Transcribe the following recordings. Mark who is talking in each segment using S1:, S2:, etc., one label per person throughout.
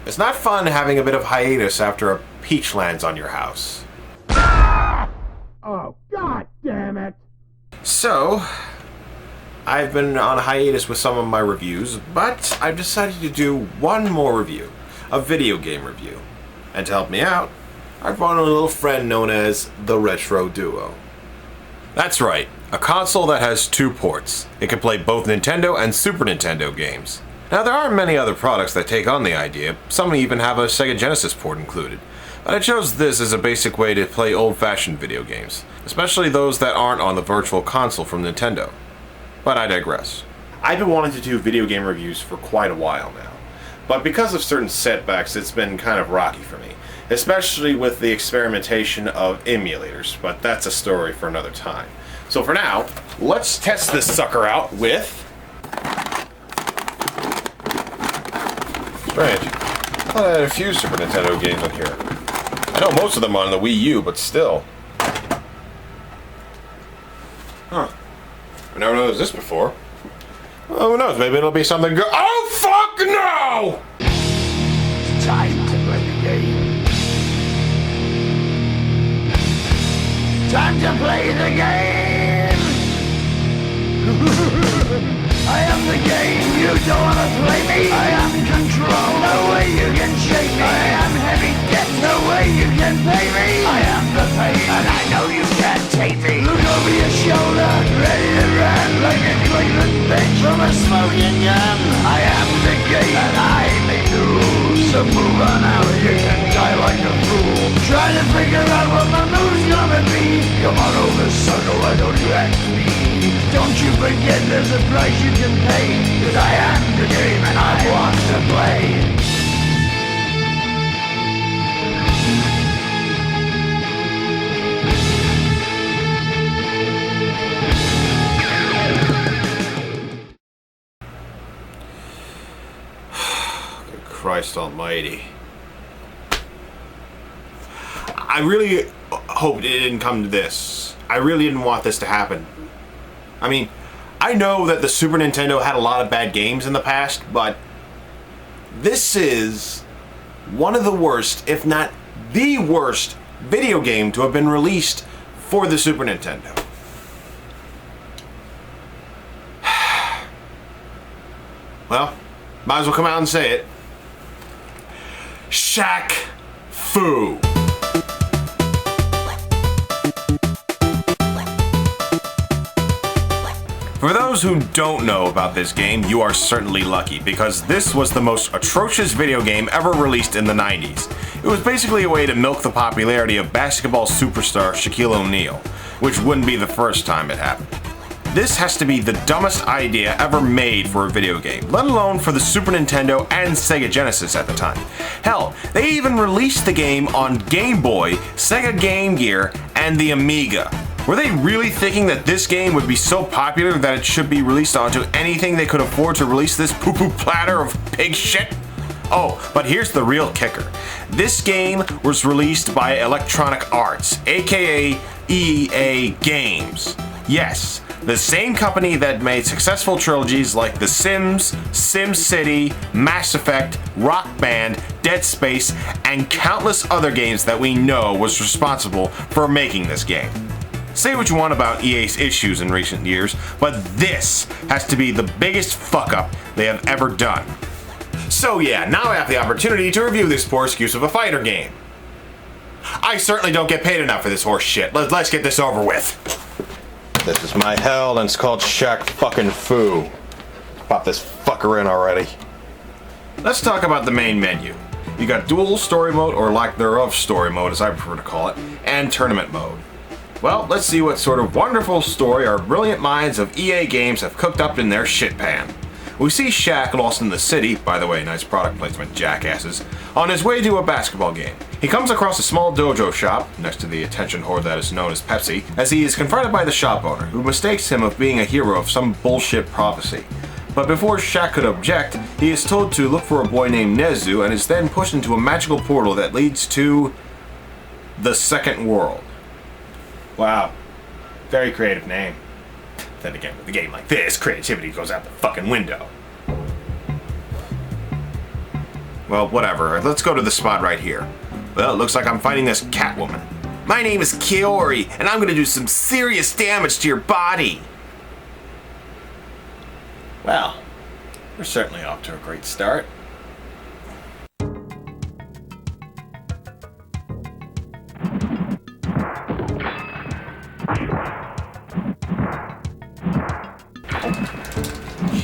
S1: It's not fun having a bit of hiatus after a peach lands on your house.
S2: Oh, god damn it!
S1: So, I've been on hiatus with some of my reviews, but I've decided to do one more review, a video game review. And to help me out, I've brought in a little friend known as the Retro Duo. That's right, a console that has two ports. It can play both Nintendo and Super Nintendo games. Now, there aren't many other products that take on the idea. Some even have a Sega Genesis port included. But I chose this as a basic way to play old-fashioned video games, especially those that aren't on the Virtual Console from Nintendo. But I digress. I've been wanting to do video game reviews for quite a while now, but because of certain setbacks, it's been kind of rocky for me, especially with the experimentation of emulators, but that's a story for another time. So for now, let's test this sucker out with... Strange. I thought I had a few Super Nintendo games on here. I know most of them are on the Wii U, but still. Huh. I never noticed this before. Well, who knows? Maybe it'll be something good. Oh, fuck no!
S2: Time to play the game. Time to play the game! I am the game, you don't wanna play me. I am control, no way you can shake me. I am heavy debt, no way you can pay me. I am the pain, and I know you can't take me. Look over your shoulder, ready to run like a Cleveland bitch from a smoking gun. I am the game, and I may lose. So move on out, you can die like a fool. Try to figure out what my move's gonna be. Come on over, sucker, why don't you act me? Don't you forget there's a price you can pay. Cause I am the game and I want to play.
S1: Good Christ almighty. I really hoped it didn't come to this. I really didn't want this to happen. I mean, I know that the Super Nintendo had a lot of bad games in the past, but this is one of the worst, if not the worst, video game to have been released for the Super Nintendo. Well, might as well come out and say it. Shaq Fu. For those who don't know about this game, you are certainly lucky, because this was the most atrocious video game ever released in the 90s. It was basically a way to milk the popularity of basketball superstar Shaquille O'Neal, which wouldn't be the first time it happened. This has to be the dumbest idea ever made for a video game, let alone for the Super Nintendo and Sega Genesis at the time. Hell, they even released the game on Game Boy, Sega Game Gear, and the Amiga. Were they really thinking that this game would be so popular that it should be released onto anything they could afford to release this poo-poo platter of pig shit? Oh, but here's the real kicker. This game was released by Electronic Arts, aka EA Games. Yes, the same company that made successful trilogies like The Sims, SimCity, Mass Effect, Rock Band, Dead Space, and countless other games that we know was responsible for making this game. Say what you want about EA's issues in recent years, but this has to be the biggest fuck-up they have ever done. So yeah, now I have the opportunity to review this poor excuse of a fighter game. I certainly don't get paid enough for this horse shit. Let's get this over with. This is my hell, and it's called Shaq fucking Fu. Pop this fucker in already. Let's talk about the main menu. You got dual story mode, or lack thereof story mode as I prefer to call it, and tournament mode. Well, let's see what sort of wonderful story our brilliant minds of EA Games have cooked up in their shit pan. We see Shaq lost in the city, by the way, nice product placement, jackasses, on his way to a basketball game. He comes across a small dojo shop, next to the attention whore that is known as Pepsi, as he is confronted by the shop owner, who mistakes him of being a hero of some bullshit prophecy. But before Shaq could object, he is told to look for a boy named Nezu and is then pushed into a magical portal that leads to the second world. Wow. Very creative name. Then again, with a game like this, creativity goes out the fucking window. Well, whatever. Let's go to the spot right here. Well, it looks like I'm fighting this Catwoman. My name is Kiori, and I'm gonna do some serious damage to your body.
S3: Well, we're certainly off to a great start.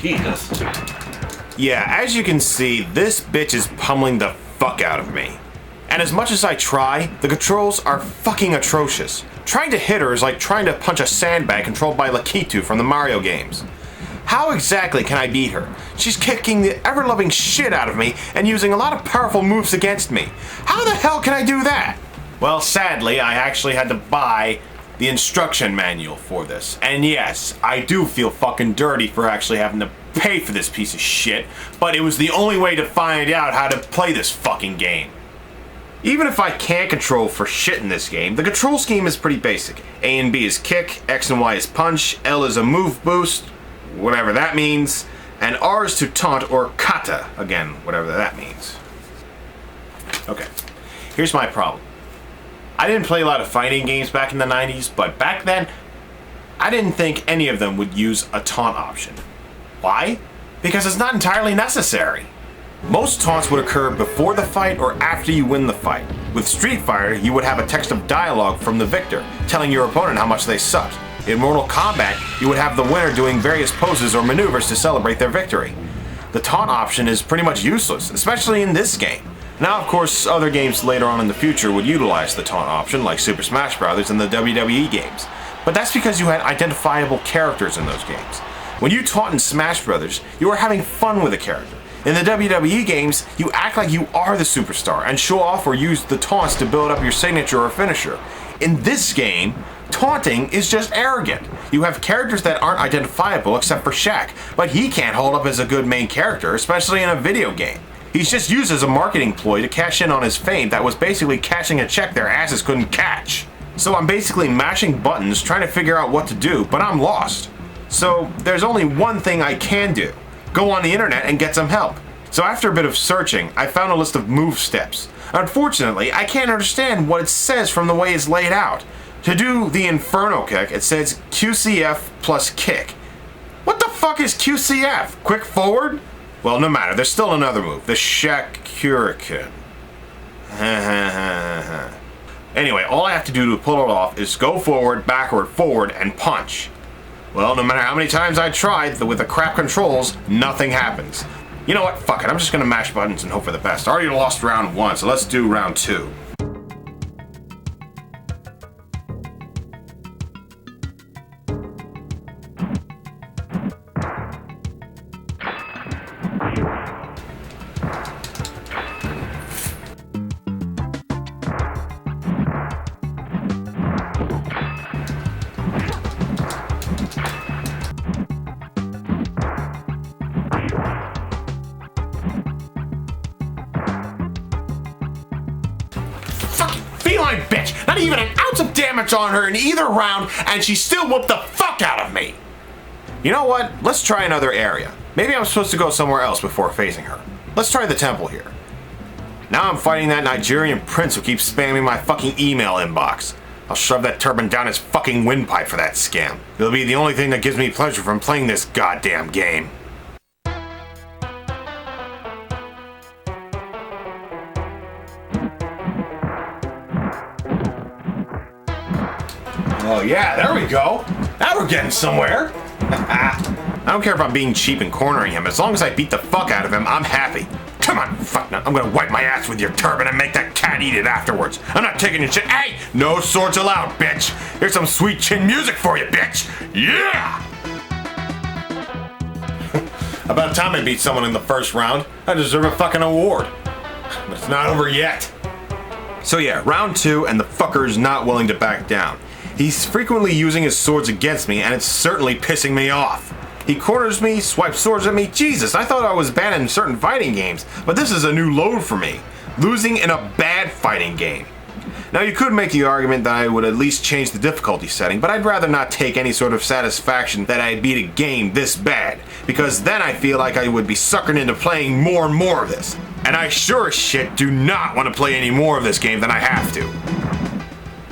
S3: Jesus.
S1: Yeah, as you can see, this bitch is pummeling the fuck out of me. And as much as I try, the controls are fucking atrocious. Trying to hit her is like trying to punch a sandbag controlled by Lakitu from the Mario games. How exactly can I beat her? She's kicking the ever-loving shit out of me and using a lot of powerful moves against me. How the hell can I do that? Well, sadly, I actually had to buy the instruction manual for this. And yes, I do feel fucking dirty for actually having to pay for this piece of shit, but it was the only way to find out how to play this fucking game. Even if I can't control for shit in this game, the control scheme is pretty basic. A and B is kick, X and Y is punch, L is a move boost, whatever that means, and R is to taunt or kata, again, whatever that means. Okay, here's my problem. I didn't play a lot of fighting games back in the 90s, but back then, I didn't think any of them would use a taunt option. Why? Because it's not entirely necessary. Most taunts would occur before the fight or after you win the fight. With Street Fighter, you would have a text of dialogue from the victor, telling your opponent how much they sucked. In Mortal Kombat, you would have the winner doing various poses or maneuvers to celebrate their victory. The taunt option is pretty much useless, especially in this game. Now, of course, other games later on in the future would utilize the taunt option, like Super Smash Bros. And the WWE games. But that's because you had identifiable characters in those games. When you taunt in Smash Bros., you are having fun with a character. In the WWE games, you act like you are the superstar and show off or use the taunts to build up your signature or finisher. In this game, taunting is just arrogant. You have characters that aren't identifiable except for Shaq, but he can't hold up as a good main character, especially in a video game. He's just used as a marketing ploy to cash in on his fame that was basically cashing a check their asses couldn't catch. So I'm basically mashing buttons trying to figure out what to do, but I'm lost. So there's only one thing I can do. Go on the internet and get some help. So after a bit of searching, I found a list of move steps. Unfortunately, I can't understand what it says from the way it's laid out. To do the Inferno kick, it says QCF plus kick. What the fuck is QCF? Quick forward? Well, no matter, there's still another move, the Shaq Fu. Anyway, all I have to do to pull it off is go forward, backward, forward, and punch. Well, no matter how many times I tried with the crap controls, nothing happens. You know what? Fuck it. I'm just gonna mash buttons and hope for the best. I already lost round 1, so let's do round 2. Feline bitch! Not even an ounce of damage on her in either round, and she still whooped the fuck out of me! You know what? Let's try another area. Maybe I'm supposed to go somewhere else before facing her. Let's try the temple here. Now I'm fighting that Nigerian prince who keeps spamming my fucking email inbox. I'll shove that turban down his fucking windpipe for that scam. It'll be the only thing that gives me pleasure from playing this goddamn game. Oh yeah, there we go. Now we're getting somewhere. I don't care if I'm being cheap and cornering him. As long as I beat the fuck out of him, I'm happy. Come on, fuck now. I'm gonna wipe my ass with your turban and make that cat eat it afterwards. I'm not taking your shit. Hey, no swords allowed, bitch. Here's some sweet chin music for you, bitch. Yeah! About time I beat someone in the first round. I deserve a fucking award. But it's not over yet. So yeah, round 2, and the fucker's not willing to back down. He's frequently using his swords against me, and it's certainly pissing me off. He corners me, swipes swords at me. Jesus, I thought I was bad in certain fighting games, but this is a new load for me. Losing in a bad fighting game. Now you could make the argument that I would at least change the difficulty setting, but I'd rather not take any sort of satisfaction that I beat a game this bad, because then I feel like I would be suckered into playing more and more of this. And I sure as shit do not want to play any more of this game than I have to.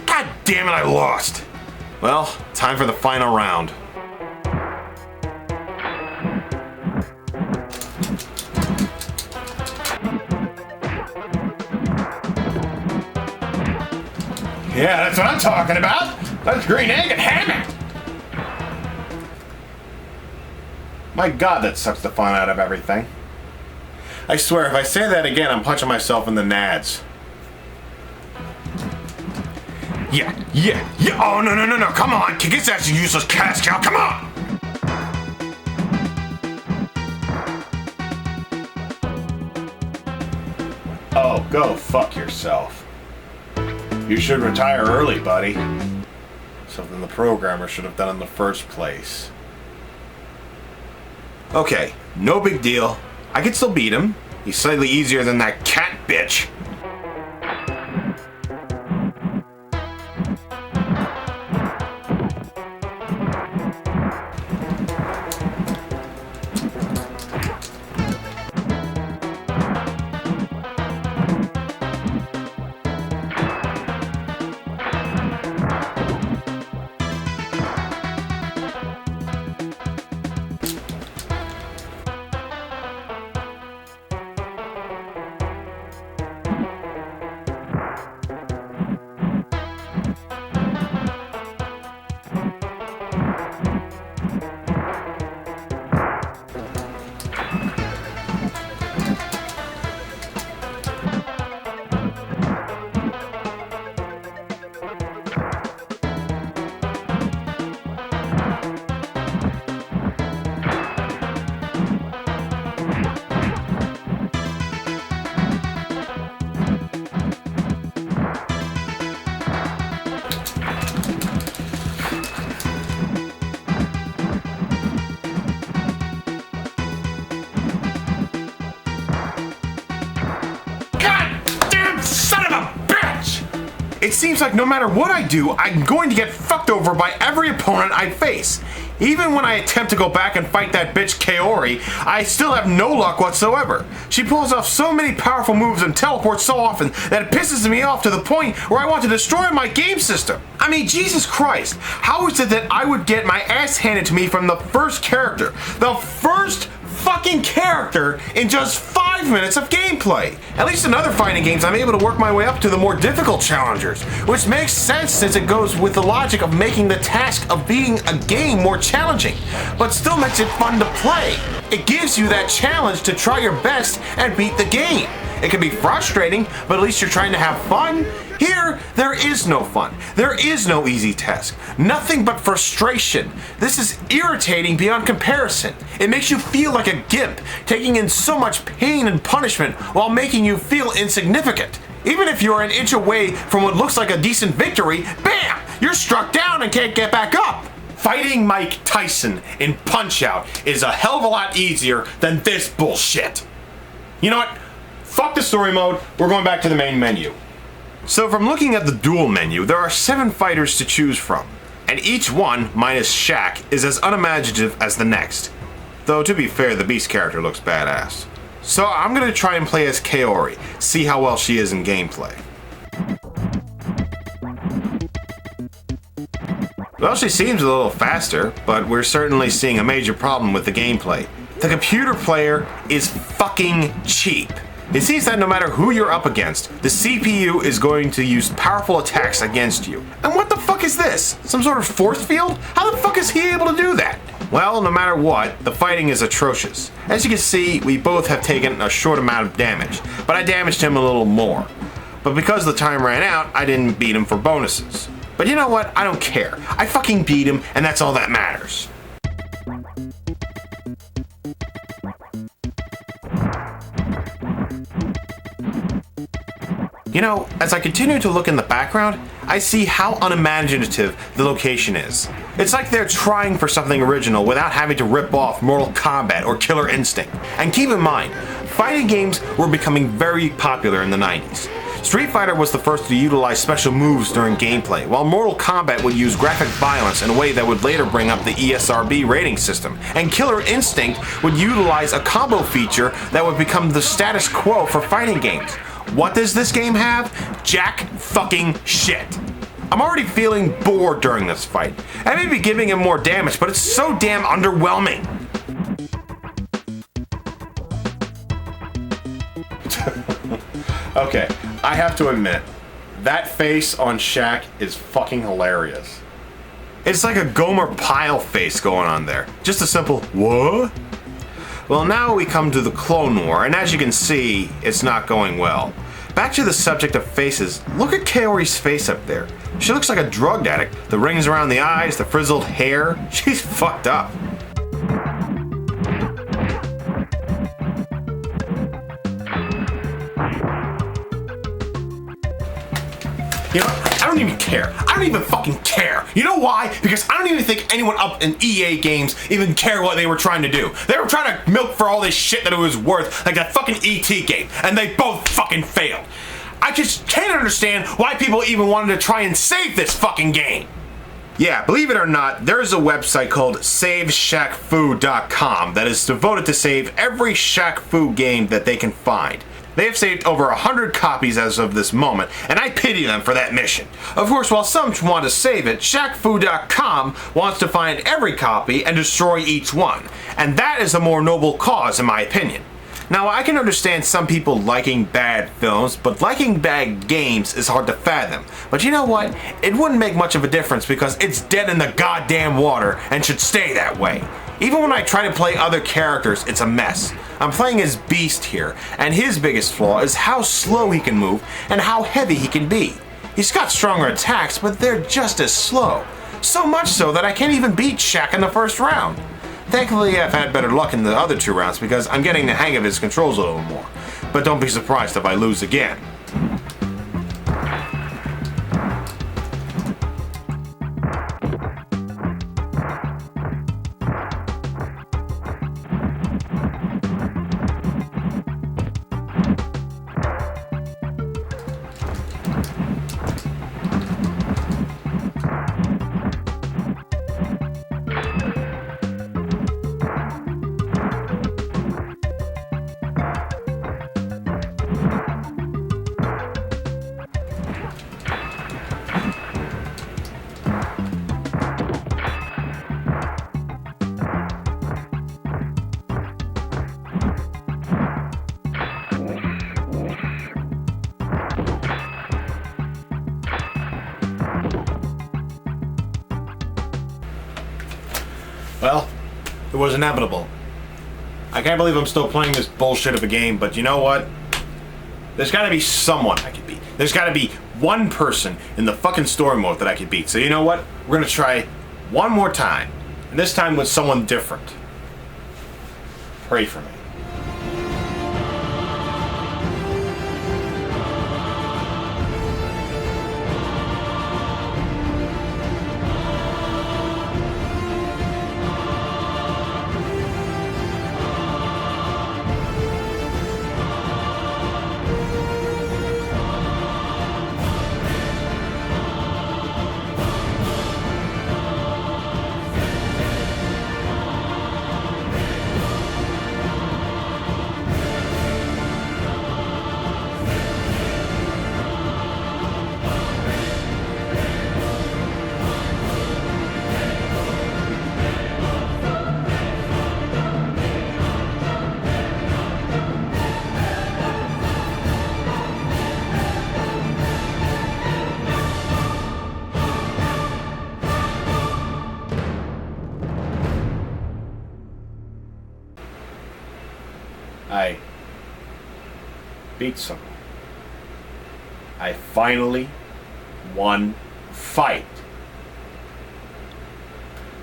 S1: God damn it, I lost. Well, time for the final round. Yeah, that's what I'm talking about. That's green egg and ham. My God, that sucks the fun out of everything. I swear, if I say that again, I'm punching myself in the nads. Yeah. Oh, no. Come on. Kick his ass, you useless cash cow. Come on. Oh, go fuck yourself. You should retire early, buddy. Something the programmer should have done in the first place. Okay, no big deal. I can still beat him. He's slightly easier than that cat bitch. It seems like no matter what I do, I'm going to get fucked over by every opponent I face. Even when I attempt to go back and fight that bitch Kaori, I still have no luck whatsoever. She pulls off so many powerful moves and teleports so often that it pisses me off to the point where I want to destroy my game system. I mean, Jesus Christ, how is it that I would get my ass handed to me from the first character? The first fucking character in just 5 minutes of gameplay. At least in other fighting games, I'm able to work my way up to the more difficult challengers, which makes sense since it goes with the logic of making the task of beating a game more challenging, but still makes it fun to play. It gives you that challenge to try your best and beat the game. It can be frustrating, but at least you're trying to have fun. Here, there is no fun. There is no easy task. Nothing but frustration. This is irritating beyond comparison. It makes you feel like a gimp, taking in so much pain and punishment while making you feel insignificant. Even if you're an inch away from what looks like a decent victory, bam! You're struck down and can't get back up. Fighting Mike Tyson in Punch-Out is a hell of a lot easier than this bullshit. You know what? Fuck the story mode, we're going back to the main menu. So from looking at the duel menu, there are 7 fighters to choose from, and each one, minus Shaq, is as unimaginative as the next. Though to be fair, the Beast character looks badass. So I'm gonna try and play as Kaori, see how well she is in gameplay. Well, she seems a little faster, but we're certainly seeing a major problem with the gameplay. The computer player is fucking cheap. It seems that no matter who you're up against, the CPU is going to use powerful attacks against you. And what the fuck is this? Some sort of force field? How the fuck is he able to do that? Well, no matter what, the fighting is atrocious. As you can see, we both have taken a short amount of damage, but I damaged him a little more. But because the time ran out, I didn't beat him for bonuses. But you know what? I don't care. I fucking beat him, and that's all that matters. You know, as I continue to look in the background, I see how unimaginative the location is. It's like they're trying for something original without having to rip off Mortal Kombat or Killer Instinct. And keep in mind, fighting games were becoming very popular in the 90s. Street Fighter was the first to utilize special moves during gameplay, while Mortal Kombat would use graphic violence in a way that would later bring up the ESRB rating system, and Killer Instinct would utilize a combo feature that would become the status quo for fighting games. What does this game have? Jack fucking shit. I'm already feeling bored during this fight. I may be giving him more damage, but it's so damn underwhelming. Okay, I have to admit, that face on Shaq is fucking hilarious. It's like a Gomer Pyle face going on there. Just a simple, what? Well, now we come to the Clone War, and as you can see, it's not going well. Back to the subject of faces, look at Kaori's face up there. She looks like a drug addict. The rings around the eyes, the frizzled hair, she's fucked up. You know, I don't even care. I don't even fucking care. You know why? Because I don't even think anyone up in EA games even cared what they were trying to do. They were trying to milk for all this shit that it was worth, like that fucking ET game, and they both fucking failed. I just can't understand why people even wanted to try and save this fucking game. Yeah, believe it or not, there's a website called SaveShaqFu.com that is devoted to save every Shaq Fu game that they can find. They have saved over 100 copies as of this moment, and I pity them for that mission. Of course, while some want to save it, ShaqFu.com wants to find every copy and destroy each one, and that is a more noble cause in my opinion. Now, I can understand some people liking bad films, but liking bad games is hard to fathom. But you know what? It wouldn't make much of a difference because it's dead in the goddamn water and should stay that way. Even when I try to play other characters, it's a mess. I'm playing as Beast here, and his biggest flaw is how slow he can move and how heavy he can be. He's got stronger attacks, but they're just as slow. So much so that I can't even beat Shaq in the first round. Thankfully, I've had better luck in the other 2 rounds because I'm getting the hang of his controls a little more. But don't be surprised if I lose again. Well, it was inevitable. I can't believe I'm still playing this bullshit of a game, but you know what? There's gotta be someone I can beat. There's gotta be one person in the fucking story mode that I can beat. So you know what? We're gonna try one more time. And this time with someone different. Pray for me. I beat someone. I finally won a fight.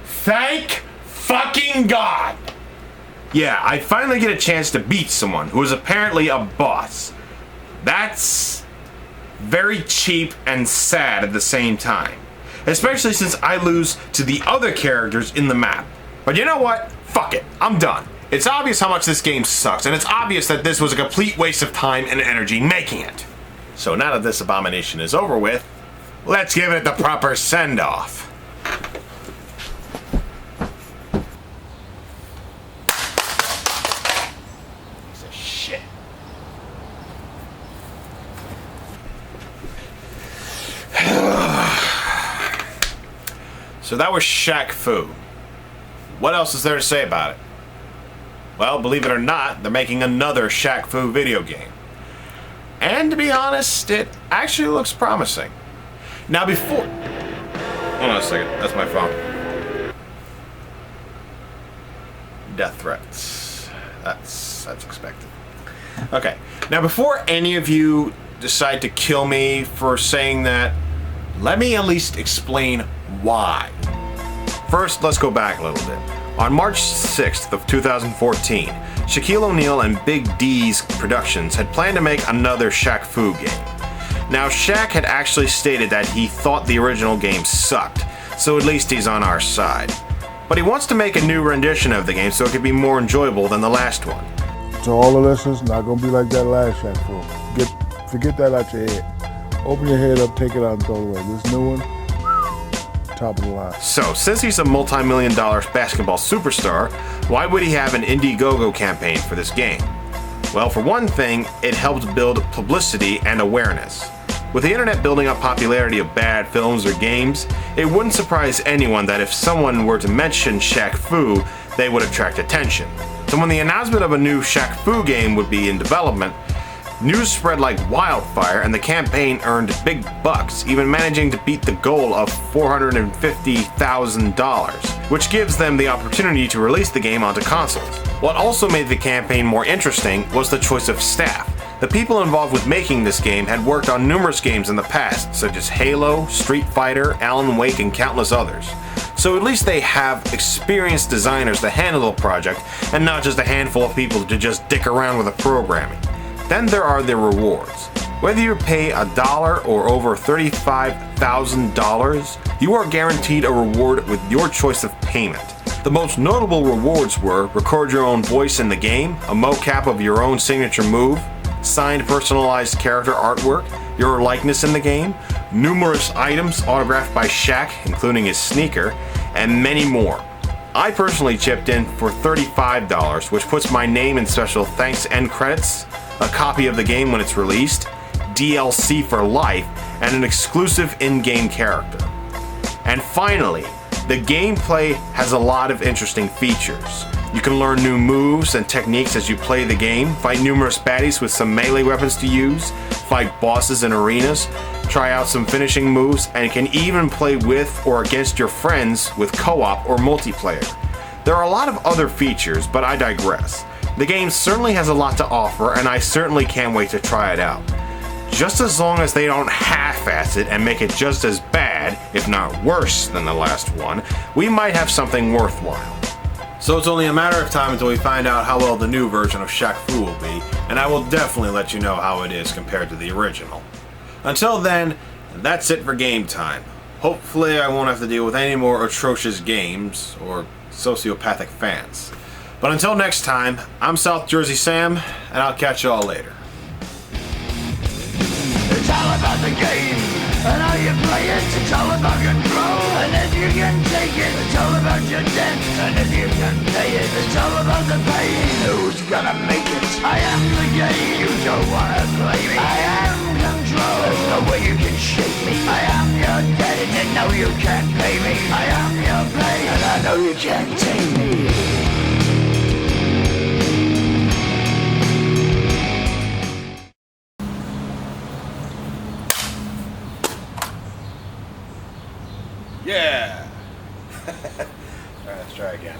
S1: Thank fucking God! Yeah, I finally get a chance to beat someone who is apparently a boss. That's very cheap and sad at the same time. Especially since I lose to the other characters in the map. But you know what? Fuck it. I'm done. It's obvious how much this game sucks, and it's obvious that this was a complete waste of time and energy making it. So now that this abomination is over with, let's give it the proper send-off. Piece of shit. So that was Shaq Fu. What else is there to say about it? Well, believe it or not, they're making another Shaq Fu video game. And to be honest, it actually looks promising. Now before... Hold on a second, that's my phone. Death threats. That's expected. Okay, now before any of you decide to kill me for saying that, let me at least explain why. First, let's go back a little bit. On March 6th of 2014, Shaquille O'Neal and Big D's Productions had planned to make another Shaq Fu game. Now, Shaq had actually stated that he thought the original game sucked, so at least he's on our side. But he wants to make a new rendition of the game so it could be more enjoyable than the last one.
S4: So all the listeners, not gonna be like that last Shaq Fu. Forget that out your head. Open your head up, take it out and throw it away. This new one, top of the line.
S1: So, since he's a multi-million-dollar basketball superstar, why would he have an Indiegogo campaign for this game? Well, for one thing, it helps build publicity and awareness. With the internet building up popularity of bad films or games, it wouldn't surprise anyone that if someone were to mention Shaq Fu, they would attract attention. So when the announcement of a new Shaq Fu game would be in development, news spread like wildfire and the campaign earned big bucks, even managing to beat the goal of $450,000, which gives them the opportunity to release the game onto consoles. What also made the campaign more interesting was the choice of staff. The people involved with making this game had worked on numerous games in the past, such as Halo, Street Fighter, Alan Wake, and countless others. So at least they have experienced designers to handle the project, and not just a handful of people to just dick around with the programming. Then there are the rewards. Whether you pay $1 or over $35,000, you are guaranteed a reward with your choice of payment. The most notable rewards were record your own voice in the game, a mocap of your own signature move, signed personalized character artwork, your likeness in the game, numerous items autographed by Shaq, including his sneaker, and many more. I personally chipped in for $35, which puts my name in special thanks end credits, a copy of the game when it's released, DLC for life, and an exclusive in-game character. And finally, the gameplay has a lot of interesting features. You can learn new moves and techniques as you play the game, fight numerous baddies with some melee weapons to use, fight bosses in arenas, try out some finishing moves, and can even play with or against your friends with co-op or multiplayer. There are a lot of other features, but I digress. The game certainly has a lot to offer, and I certainly can't wait to try it out. Just as long as they don't half-ass it and make it just as bad, if not worse than the last one, we might have something worthwhile. So it's only a matter of time until we find out how well the new version of Shaq Fu will be, and I will definitely let you know how it is compared to the original. Until then, that's it for game time. Hopefully I won't have to deal with any more atrocious games or sociopathic fans. But until next time, I'm South Jersey Sam, and I'll catch y'all later.
S2: It's all about the game and how you play it. It's all about control, and if you can take it, it's all about your debt, and if you can pay it, it's all about the pain. Who's gonna make it? I am the game. You don't wanna play me. I am control. There's no way you can shake me. I am your debt, and you know you can't pay me. I am your pain, and I know you can't take me.
S1: Yeah! Alright, let's try again.